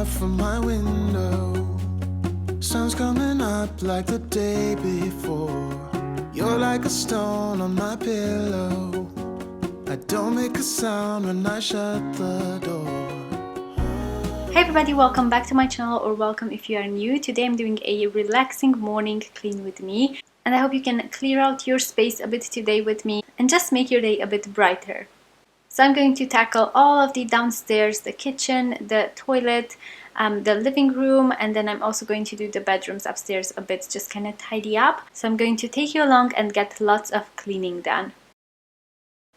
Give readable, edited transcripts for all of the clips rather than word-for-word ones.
up from my window. Sun's coming up like the day before. You're like a stone on my pillow. I don't make a sound when I shut the door. Hey everybody, welcome back to my channel, or welcome if you are new. Today I'm doing a relaxing morning clean with me, and I hope you can clear out your space a bit today with me and just make your day a bit brighter. So I'm going to tackle all of the downstairs, the kitchen, the toilet, the living room, and then I'm also going to do the bedrooms upstairs a bit, just kind of tidy up. So I'm going to take you along and get lots of cleaning done.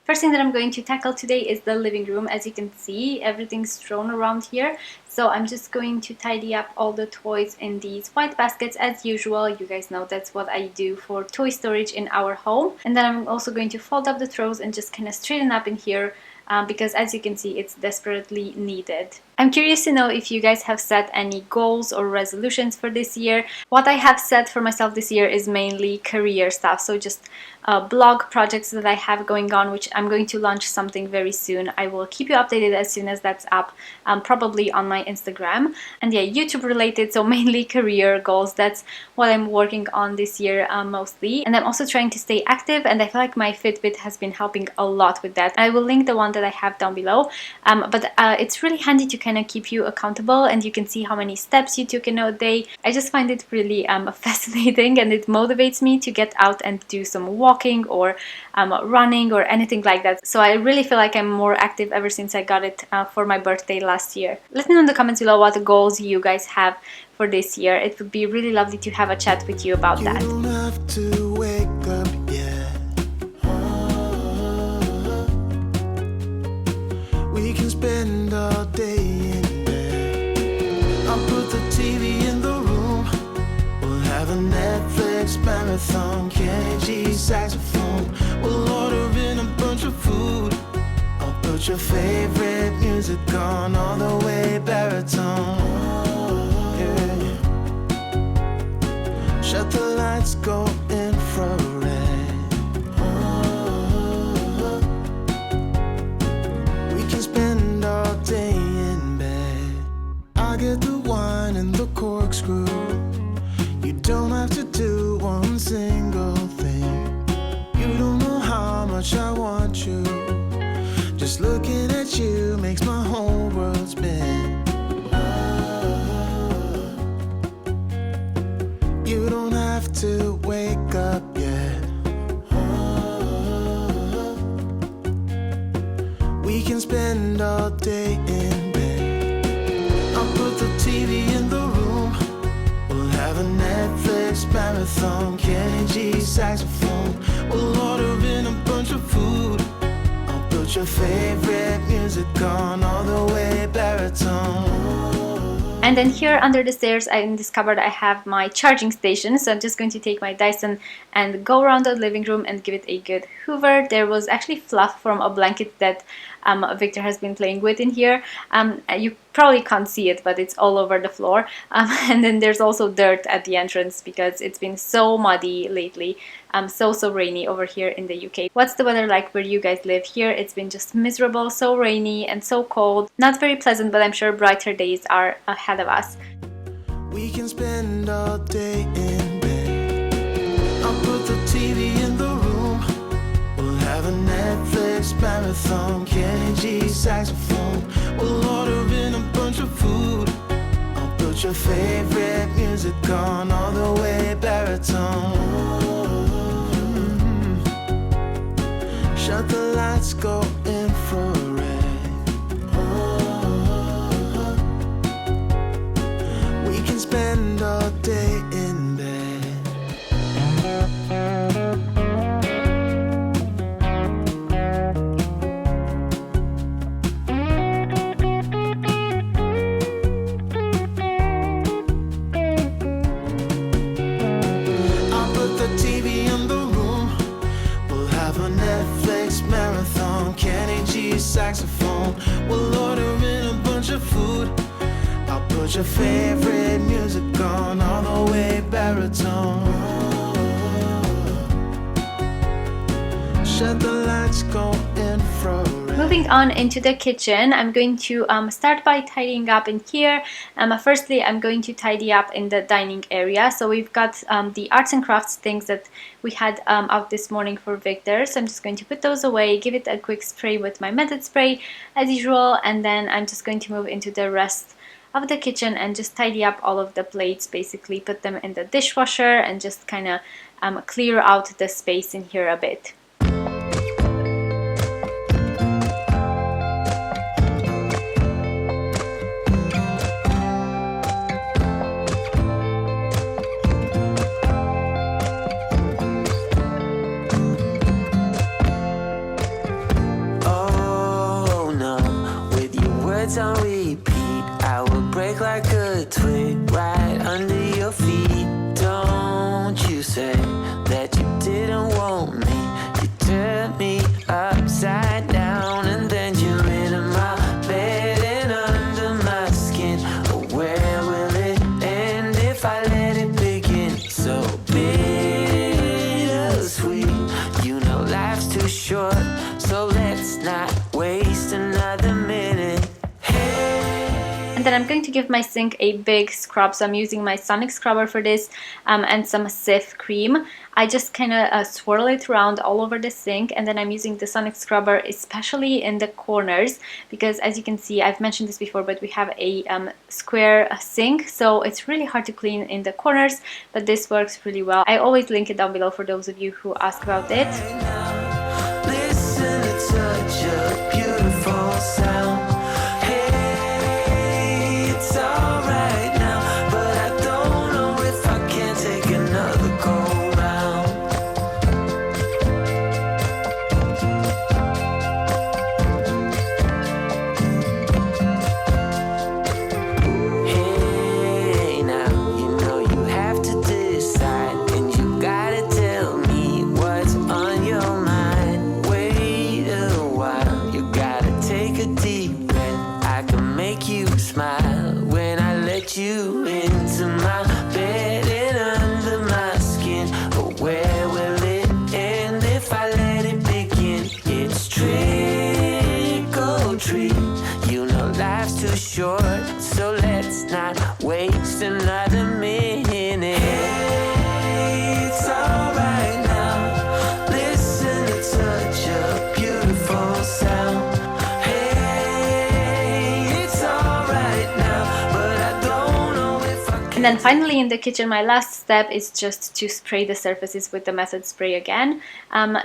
First thing that I'm going to tackle today is the living room. As you can see, everything's thrown around here. So I'm just going to tidy up all the toys in these white baskets as usual. You guys know that's what I do for toy storage in our home. And then I'm also going to fold up the throws and just kind of straighten up in here because as you can see, it's desperately needed. I'm curious to know if you guys have set any goals or resolutions for this year. What I have set for myself this year is mainly career stuff, so just blog projects that I have going on, which I'm going to launch something very soon. I will keep you updated as soon as that's up, probably on my Instagram. And yeah, YouTube related, so mainly career goals. That's what I'm working on this year mostly. And I'm also trying to stay active, and I feel like my Fitbit has been helping a lot with that. I will link the one that I have down below, but it's really handy to kind of keep you accountable, and you can see how many steps you took in a day. I just find it really fascinating, and it motivates me to get out and do some walking or running or anything like that. So I really feel like I'm more active ever since I got it for my birthday last year. Let me know in the comments below what goals you guys have for this year. It would be really lovely to have a chat with you about that. You don't have to wake up yet. We can spend all day in bed. I'll put the TV in the room. We'll have a Netflix marathon. Kenny G saxophone. We'll order in a bunch of food. I'll put your favorite music on all the way baritone. Yeah. Shut the lights, go infrared. Spend all day in bed. I get the wine and the corkscrew. You don't have to do one single thing. You don't know how much I want you. Just looking at you makes my whole world spin. You don't have to wake up yet. We can spend all day in bed. I'll put the TV in the room. We'll have a Netflix marathon. Kenny G saxophone. We'll order in a bunch of food. I'll put your favorite music on all the way baritone. And then here under the stairs in this cupboard I have my charging station, so I'm just going to take my Dyson and go around the living room and give it a good hoover. There was actually fluff from a blanket that Victor has been playing with in here. You probably can't see it, but it's all over the floor. And then there's also dirt at the entrance because it's been so muddy lately. So rainy over here in the UK. What's the weather like where you guys live? Here it's been just miserable, so rainy and so cold. Not very pleasant, but I'm sure brighter days are ahead of us. We can spend all day in bed. I'll put the TV in the room. We'll have a Netflix marathon. Kenny G saxophone. We'll order in a bunch of food. I'll put your favorite music on all the way baritone. Shut the lights, go infrared. We can spend all day in bed. I'll put the TV in the room. We'll have a Netflix marathon. Kenny G saxophone. We'll order in a bunch of food. I'll put your favorite music on all the way baritone. Shut the lights, go infrared. Moving on into the kitchen, I'm going to start by tidying up in here. Firstly, I'm going to tidy up in the dining area. So we've got the arts and crafts things that we had out this morning for Victor. So I'm just going to put those away, give it a quick spray with my method spray as usual, and then I'm just going to move into the rest of the kitchen and just tidy up all of the plates, basically put them in the dishwasher and just kind of clear out the space in here a bit. On repeat, I will break like a twig right under your feet. Don't you say that you didn't want me. You turned me upside down and then you're into my bed and under my skin. Oh, where will it end if I let it begin? So bittersweet, you know life's too short, so let's not waste another minute. Then I'm going to give my sink a big scrub, so I'm using my sonic scrubber for this and some Cif cream. I just kind of swirl it around all over the sink, and then I'm using the sonic scrubber especially in the corners because, as you can see, I've mentioned this before, but we have a square sink, so it's really hard to clean in the corners, but this works really well. I always link it down below for those of you who ask about it. Listen to such a beautiful sound. So let's not waste another minute. Hey, it's alright now. Listen to such a beautiful sound. Hey, it's alright now, but I don't know if I can. And then finally in the kitchen, my last step is just to spray the surfaces with the method spray again.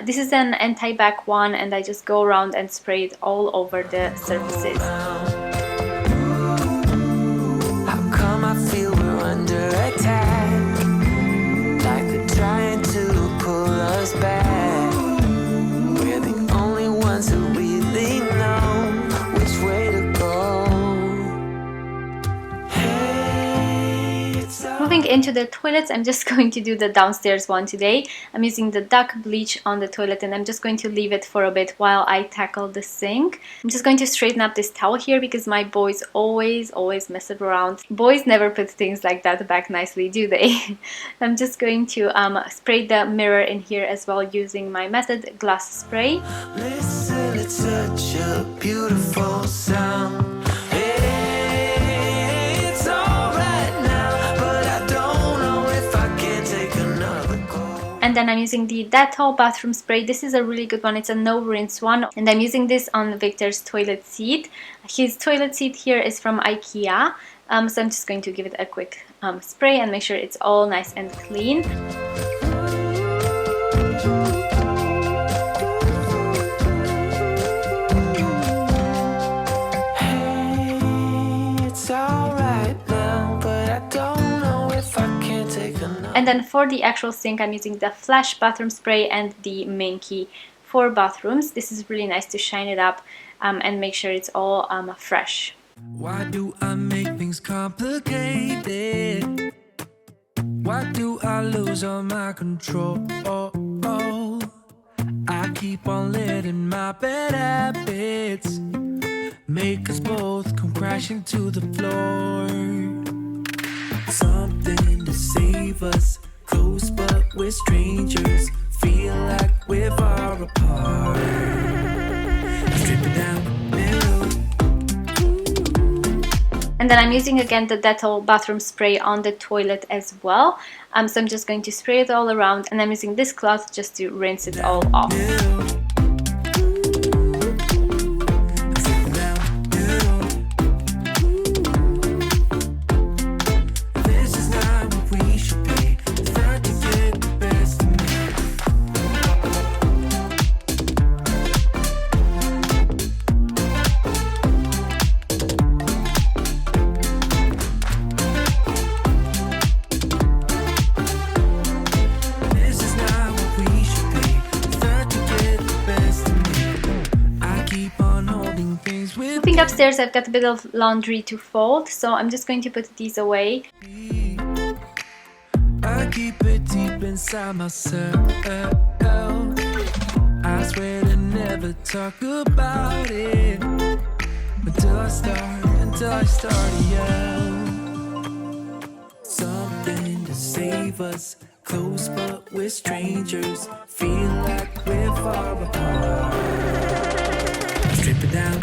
This is an anti-back one, and I just go around and spray it all over the surfaces. I feel we're under attack, like they're trying to pull us back. We're the only ones who really know which way to go. Hey, it's Moving into the toilets, I'm just going to do the downstairs one today. I'm using the duck bleach on the toilet, and I'm just going to leave it for a bit while I tackle the sink. I'm just going to straighten up this towel here because my boys always mess it around. Boys never put things like that back nicely, do they? I'm just going to spray the mirror in here as well using my method glass spray. Listen, it's such a beautiful sound. And then I'm using the Dettol bathroom spray. This is a really good one. It's a no rinse one. And I'm using this on Victor's toilet seat. His toilet seat here is from IKEA. So I'm just going to give it a quick spray and make sure it's all nice and clean. And then for the actual sink, I'm using the Flash bathroom spray and the Minky for bathrooms. This is really nice to shine it up and make sure it's all fresh. Why do I make things complicated? Why do I lose all my control? I keep on letting my bad habits make us both come crashing to the floor. Something to save us, close but we're strangers. Feel like we're far apart. Stripping And then I'm using again the Dettol bathroom spray on the toilet as well. So I'm just going to spray it all around, and I'm using this cloth just to rinse it all off. Moving upstairs, I've got a bit of laundry to fold, so I'm just going to put these away. I keep it deep inside myself. I swear to never talk about it until I start to yell. Something to save us, close but we're strangers. Feel like we're far apart. Strip it down.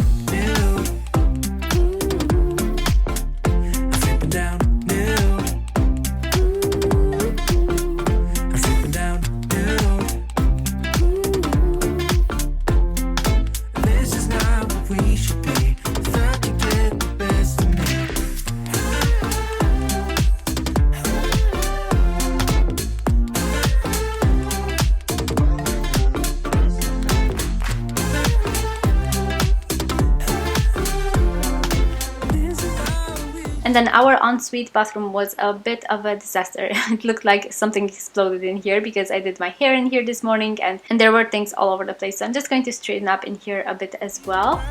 And then our ensuite bathroom was a bit of a disaster. It looked like something exploded in here because I did my hair in here this morning, and there were things all over the place. So I'm just going to straighten up in here a bit as well.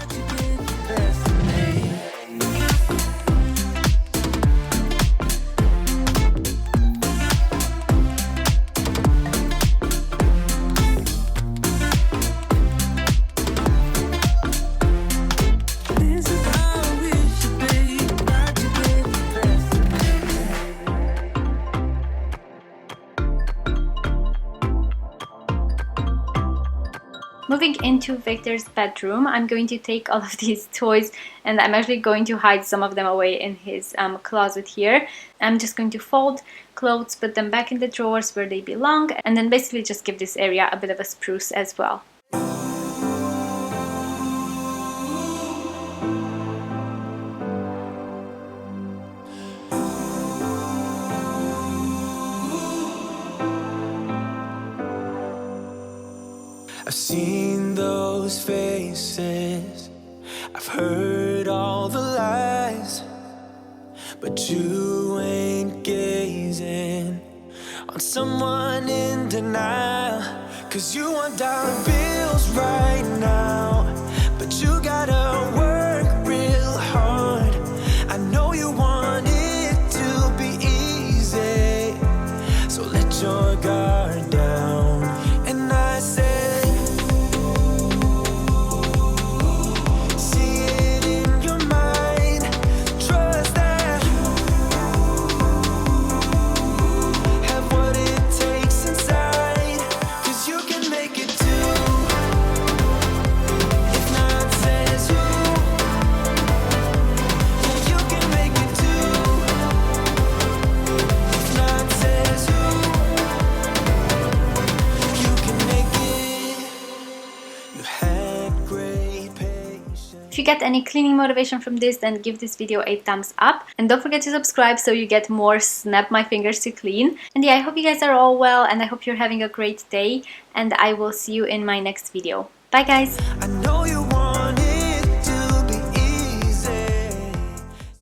Moving into Victor's bedroom, I'm going to take all of these toys and I'm actually going to hide some of them away in his closet here. I'm just going to fold clothes, put them back in the drawers where they belong, and then basically just give this area a bit of a spruce as well. I've seen those faces, I've heard all the lies, but you ain't gazing on someone in denial. 'Cause you want dollar bills right now, but you gotta work real hard. I know you want it to be easy, so let your guard down. And I say, if you get any cleaning motivation from this, then give this video a thumbs up. And don't forget to subscribe so you get more snap my fingers to clean. And yeah, I hope you guys are all well, and I hope you're having a great day. And I will see you in my next video. Bye guys!